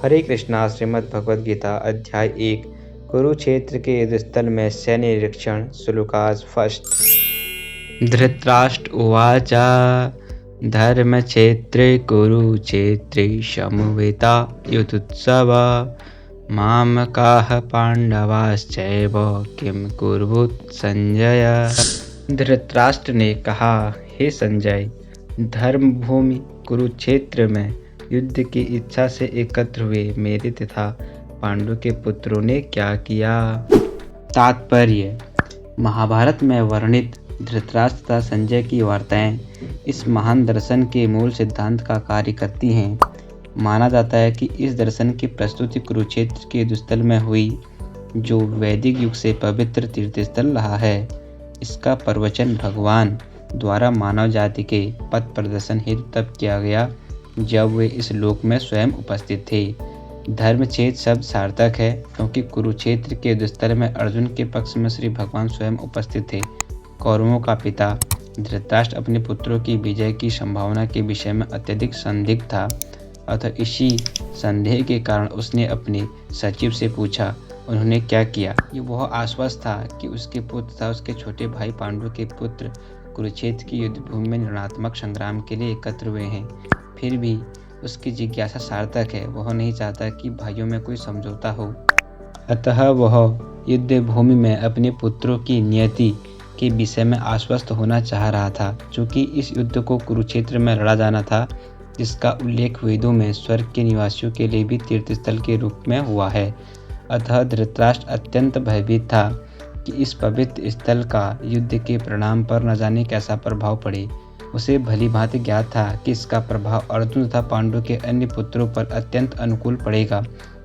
हरे कृष्णा। श्रीमद् भगवद गीता अध्याय 1 कुरुक्षेत्र के युद्धस्थल में सैन्य निरीक्षण। श्लोकाज फर्स्ट। धृतराष्ट्र उवाच धर्मक्षेत्रे कुरुक्षेत्रे समवेता युद्धोत्सव मामकाः पांडवाश्चैव किं कुर्वुत संजय। धृतराष्ट्र ने कहा, हे संजय, धर्मभूमि कुरुक्षेत्र में युद्ध की इच्छा से एकत्र हुए मेरे तथा पांडु के पुत्रों ने क्या किया। तात्पर्य: महाभारत में वर्णित धृतराष्ट्र तथा संजय की वार्ताएं इस महान दर्शन के मूल सिद्धांत का कार्य करती हैं। माना जाता है कि इस दर्शन की प्रस्तुति कुरुक्षेत्र के युद्धस्थल में हुई, जो वैदिक युग से पवित्र तीर्थस्थल रहा है। इसका प्रवचन भगवान द्वारा मानव जाति के पथ प्रदर्शन हेतु तब किया गया जब वे इस लोक में स्वयं उपस्थित थे। धर्मक्षेत्र शब्द सार्थक है क्योंकि कुरुक्षेत्र के युद्धस्थल में अर्जुन के पक्ष में श्री भगवान स्वयं उपस्थित थे। कौरवों का पिता धृतराष्ट्र अपने पुत्रों की विजय की संभावना के विषय में अत्यधिक संदिग्ध था, अतः इसी संदेह के कारण उसने अपने सचिव से पूछा, उन्होंने क्या किया। ये वह आश्वस्त था कि उसके पुत्र तथा उसके छोटे भाई पांडु के पुत्र कुरुक्षेत्र की युद्धभूमि में निर्णात्मक संग्राम के लिए एकत्र हुए हैं। फिर भी उसकी जिज्ञासा सार्थक है। वह नहीं चाहता कि भाइयों में कोई समझौता हो, अतः वह युद्ध भूमि में अपने पुत्रों की नियति के विषय में आश्वस्त होना चाह रहा था। चूँकि इस युद्ध को कुरुक्षेत्र में लड़ा जाना था, जिसका उल्लेख वेदों में स्वर्ग के निवासियों के लिए भी तीर्थस्थल के रूप में हुआ है, अतः धृतराष्ट्र अत्यंत भयभीत था कि इस पवित्र स्थल का युद्ध के परिणाम पर न जाने कैसा प्रभाव पड़े। उसे भली भांति ज्ञात था कि इसका प्रभाव अर्जुन तथा पांडु के अन्य पुत्रों पर अत्यंत अनुकूल पड़ेगा,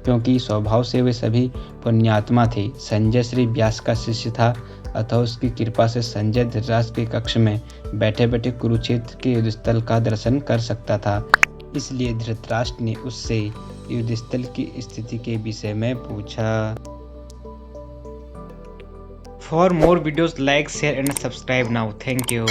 क्योंकि स्वभाव से वे सभी पुण्यात्मा थे। संजय श्री व्यास का शिष्य था, अतः उसकी कृपा से संजय धृतराष्ट्र के कक्ष में बैठे बैठे कुरुक्षेत्र के युद्धस्थल का दर्शन कर सकता था। इसलिए धृतराष्ट्र ने उससे युद्धस्थल की स्थिति के विषय में पूछा। For more videos like share and subscribe now. Thank you.